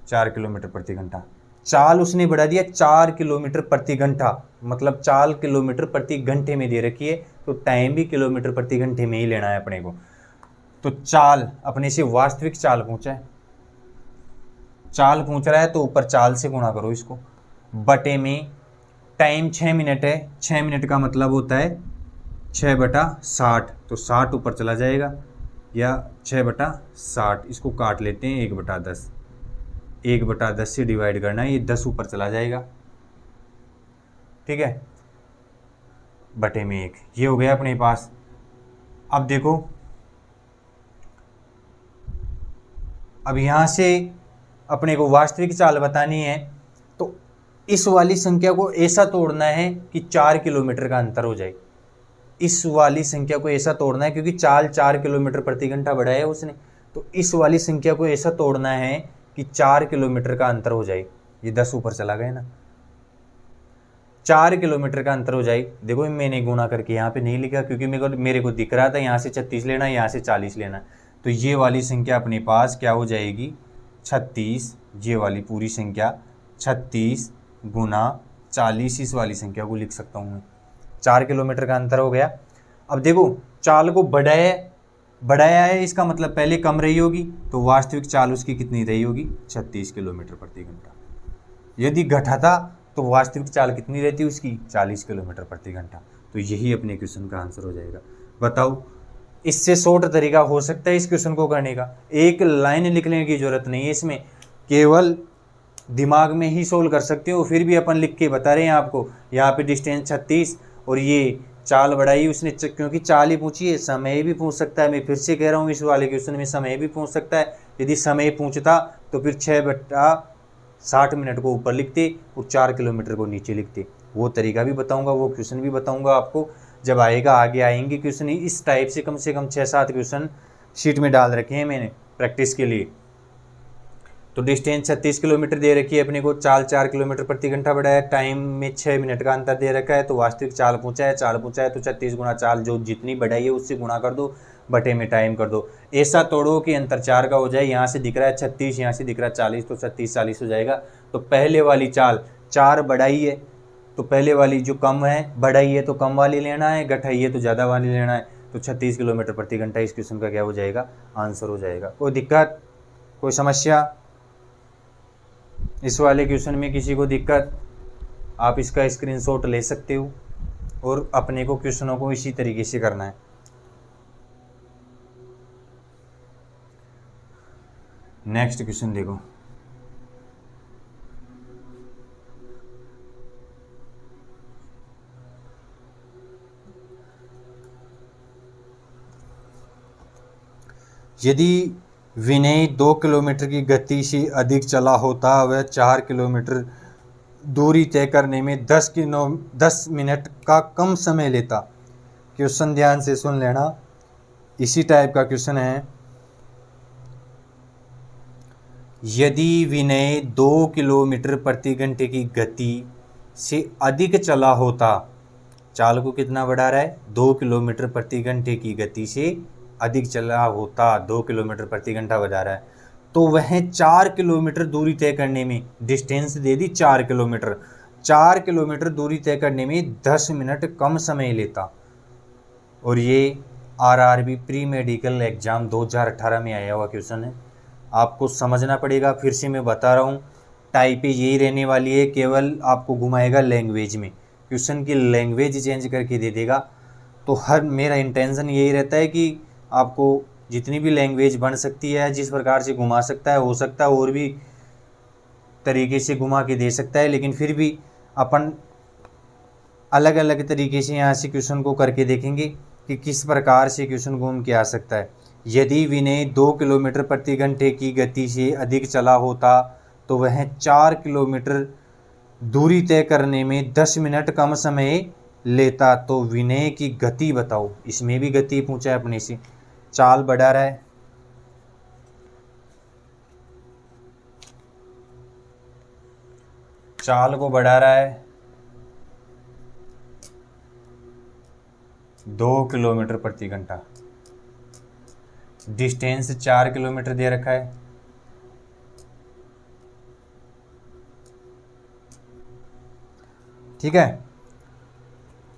4 किलोमीटर प्रति घंटा। चाल उसने बढ़ा दिया 4 किलोमीटर प्रति घंटा, मतलब 4 किलोमीटर प्रति घंटे में दे रखी है, तो टाइम भी किलोमीटर प्रति घंटे में ही लेना है अपने को। तो चाल अपने से वास्तविक चाल पूछा है, चाल पूछ रहा है तो ऊपर चाल से गुणा करो इसको, बटे में टाइम 6 मिनट है। 6 मिनट का मतलब होता है 6/60, तो 60 ऊपर चला जाएगा, या 6/60। इसको काट लेते हैं 1/10। 1/10 से डिवाइड करना है, ये 10 ऊपर चला जाएगा, ठीक है, बटे में 1। ये हो गया अपने पास। अब देखो, अब यहाँ से अपने को वास्तविक चाल बतानी है, तो इस वाली संख्या को ऐसा तोड़ना है कि 4 किलोमीटर का अंतर हो जाए। इस वाली संख्या को ऐसा तोड़ना है, क्योंकि चाल 4 किलोमीटर प्रति घंटा बढ़ाया है उसने, तो इस वाली संख्या को ऐसा तोड़ना है कि 4 किलोमीटर का अंतर हो जाए। ये 10 ऊपर चला गया ना, 4 किलोमीटर का अंतर हो जाए। देखो मैंने गुना करके यहाँ पे नहीं लिखा क्योंकि मेरे को दिख रहा था यहाँ से 36 लेना है, यहाँ से 40 लेना है। तो ये वाली संख्या अपने पास क्या हो जाएगी 36, ये वाली पूरी संख्या 36 गुना 40, इस वाली संख्या को लिख सकता हूँ मैं। 4 किलोमीटर का अंतर हो गया। अब देखो चाल को बढ़ाया है, इसका मतलब पहले कम रही होगी, तो वास्तविक चाल उसकी कितनी रही होगी 36 किलोमीटर प्रति घंटा। यदि घटाता तो वास्तविक चाल कितनी रहती उसकी 40 किलोमीटर प्रति घंटा। तो यही अपने क्वेश्चन का आंसर हो जाएगा। बताओ इससे शॉर्ट तरीका हो सकता है इस क्वेश्चन को करने का? एक लाइन लिखने की जरूरत नहीं है इसमें, केवल दिमाग में ही सोल्व कर सकते हो। फिर भी अपन लिख के बता रहे हैं आपको। यहाँ पे डिस्टेंस 36 और ये चाल बढ़ाई उसने, क्योंकि चाल ही पूछी है, समय भी पूछ सकता है। मैं फिर से कह रहा हूँ इस वाले क्वेश्चन में समय भी पूछ सकता है। यदि समय पूछता तो फिर 6/60 मिनट को ऊपर लिखते और 4 किलोमीटर को नीचे लिखते। वो तरीका भी बताऊंगा, वो क्वेश्चन भी बताऊंगा आपको जब आएगा। आगे आएंगे क्वेश्चन इस टाइप से कम 6-7 क्वेश्चन शीट में डाल रखे हैं मैंने प्रैक्टिस के लिए। तो डिस्टेंस 36 किलोमीटर दे रखी है अपने को, चाल 4 किलोमीटर प्रति घंटा बढ़ाया, टाइम में 6 मिनट का अंतर दे रखा है। तो वास्तविक चाल पूछा है तो 36 गुना चाल जो जितनी बढ़ाई है उससे गुणा कर दो, बटे में टाइम कर दो। ऐसा तोड़ो कि अंतर 4 का हो जाए। यहाँ से दिख रहा है 36, यहाँ से दिख रहा है 40, तो 36-40 हो जाएगा। तो पहले वाली चाल 4 बढ़ाई है तो पहले वाली जो कम है, बढ़ाई है तो कम वाली लेना है, घटाई है तो ज़्यादा वाली लेना है। तो 36 किलोमीटर प्रति घंटा इस क्वेश्चन का क्या हो जाएगा आंसर हो जाएगा। कोई दिक्कत, कोई समस्या इस वाले क्वेश्चन में? किसी को दिक्कत? आप इसका स्क्रीनशॉट ले सकते हो और अपने को क्वेश्चनों को इसी तरीके से करना है। नेक्स्ट क्वेश्चन देखो, यदि विनय 2 किलोमीटर की गति से अधिक चला होता, वह 4 किलोमीटर दूरी तय करने में 10 मिनट का कम समय लेता। क्वेश्चन ध्यान से सुन लेना, इसी टाइप का क्वेश्चन है। यदि विनय 2 किलोमीटर प्रति घंटे की गति से अधिक चला होता, चाल को कितना बढ़ा रहा है 2 किलोमीटर प्रति घंटे की गति से अधिक चला होता, 2 किलोमीटर प्रति घंटा बढ़ा रहा है, तो वह 4 किलोमीटर दूरी तय करने में, डिस्टेंस दे दी 4 किलोमीटर, 4 किलोमीटर दूरी तय करने में 10 मिनट कम समय लेता। और ये आरआरबी प्री मेडिकल एग्जाम 2018 में आया हुआ क्वेश्चन है। आपको समझना पड़ेगा, फिर से मैं बता रहा हूँ, टाइप यही रहने वाली है, केवल आपको घुमाएगा लैंग्वेज में, क्वेश्चन की लैंग्वेज चेंज करके दे देगा। तो मेरा इंटेंशन यही रहता है कि आपको जितनी भी लैंग्वेज बन सकती है, जिस प्रकार से घुमा सकता है, हो सकता है और भी तरीके से घुमा के दे सकता है, लेकिन फिर भी अपन अलग अलग तरीके से यहाँ से क्वेश्चन को करके देखेंगे कि किस प्रकार से क्वेश्चन घूम के आ सकता है। यदि विनय 2 किलोमीटर प्रति घंटे की गति से अधिक चला होता, तो वह 4 किलोमीटर दूरी तय करने में 10 मिनट कम समय लेता। तो विनय की गति बताओ। इसमें भी गति पूछा है अपने से, चाल बढ़ा रहा है, चाल को बढ़ा रहा है 2 किलोमीटर प्रति घंटा, डिस्टेंस 4 किलोमीटर दे रखा है, ठीक है।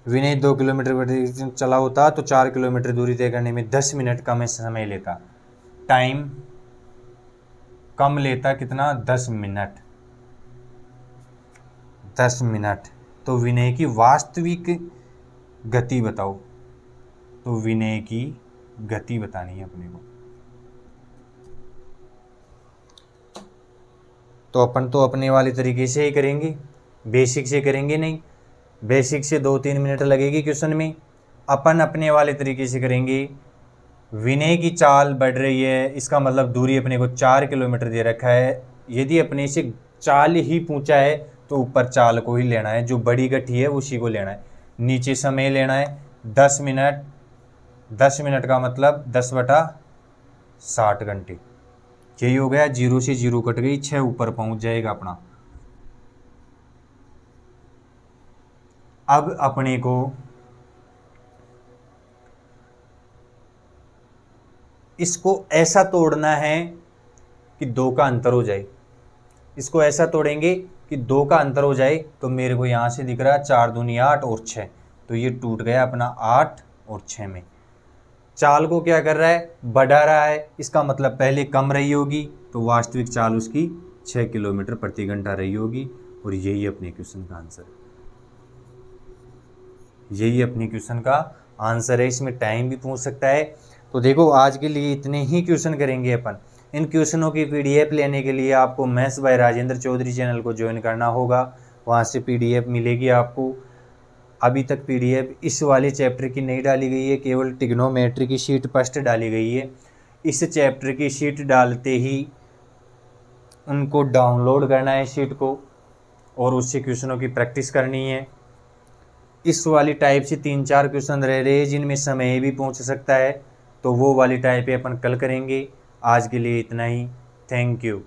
विनय 2 किलोमीटर प्रति चला होता तो 4 किलोमीटर दूरी तय करने में 10 मिनट कम समय लेता, टाइम कम लेता कितना 10 मिनट, 10 मिनट। तो विनय की वास्तविक गति बताओ। तो विनय की गति बतानी है अपने को। तो अपन तो अपने वाले तरीके से ही करेंगे, बेसिक से करेंगे नहीं। बेसिक से 2-3 मिनट लगेगी क्वेश्चन में, अपन अपने वाले तरीके से करेंगे। विनय की चाल बढ़ रही है, इसका मतलब दूरी अपने को 4 किलोमीटर दे रखा है। यदि अपने से चाल ही पूछा है तो ऊपर चाल को ही लेना है, जो बड़ी गति है उसी को लेना है। नीचे समय लेना है 10 मिनट, 10 मिनट का मतलब 10/60 घंटे, यही हो गया, 0 से 0 कट गई, 6 ऊपर पहुंच जाएगा अपना। अब अपने को इसको ऐसा तोड़ना है कि 2 का अंतर हो जाए। इसको ऐसा तोड़ेंगे कि 2 का अंतर हो जाए। तो मेरे को यहाँ से दिख रहा है 4 दूनी 8 और 6, तो ये टूट गया अपना 8 और 6 में। चाल को क्या कर रहा है, बढ़ा रहा है। इसका मतलब पहले कम रही होगी, तो वास्तविक चाल उसकी 6 किलोमीटर प्रति घंटा रही होगी। और यही अपने क्वेश्चन का आंसर है। यही अपने क्वेश्चन का आंसर है। इसमें टाइम भी पूछ सकता है। तो देखो, आज के लिए इतने ही क्वेश्चन करेंगे अपन। इन क्वेश्चनों की पीडीएफ लेने के लिए आपको maths by Rajendra Chaudhary channel को ज्वाइन करना होगा। वहाँ से पीडीएफ मिलेगी आपको। अभी तक पीडीएफ इस वाले चैप्टर की नहीं डाली गई है, केवल ट्रिग्नोमेट्री की शीट फर्स्ट डाली गई है। इस चैप्टर की शीट डालते ही उनको डाउनलोड करना है शीट को, और उससे क्वेश्चनों की प्रैक्टिस करनी है। इस वाली टाइप से 3-4 क्वेश्चन रह रहे हैं जिनमें समय भी पहुंच सकता है, तो वो वाली टाइप पे अपन कल करेंगे। आज के लिए इतना ही। Thank you.